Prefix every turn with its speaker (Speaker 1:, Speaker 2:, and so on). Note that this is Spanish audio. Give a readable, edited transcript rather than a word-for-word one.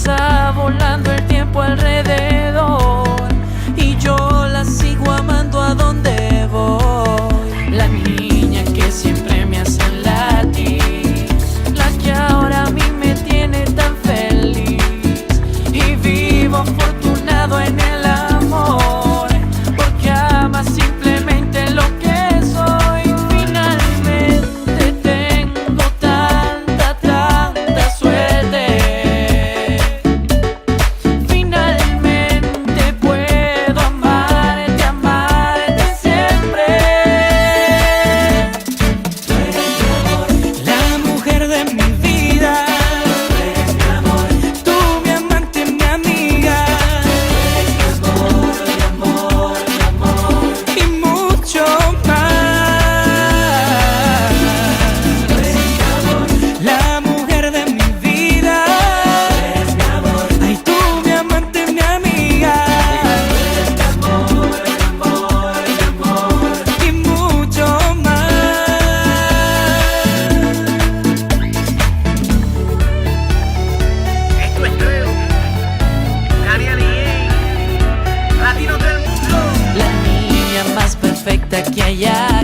Speaker 1: pasa volando el tiempo alrededor y yo la sigo amando a donde voy. La niña que siempre me hace latir, la que ahora a mí me tiene tan feliz y vivo afortunado en el amor, porque ama simplemente lo que soy. Finalmente tengo tanta suerte. Finalmente puedo amarte siempre. Tú eres mi amor, la mujer de mi vida. Tú eres mi amor, tú mi amante, mi amiga. Tú eres mi amor, y mucho más. Tú eres mi amor, la mujer de mi vida. Tú eres mi amor, ay, tú mi amante, mi amiga. Tú eres mi amor, y mucho más.
Speaker 2: Esto es nuevo. Daniel y Latino del mundo.
Speaker 1: La niña más perfecta que haya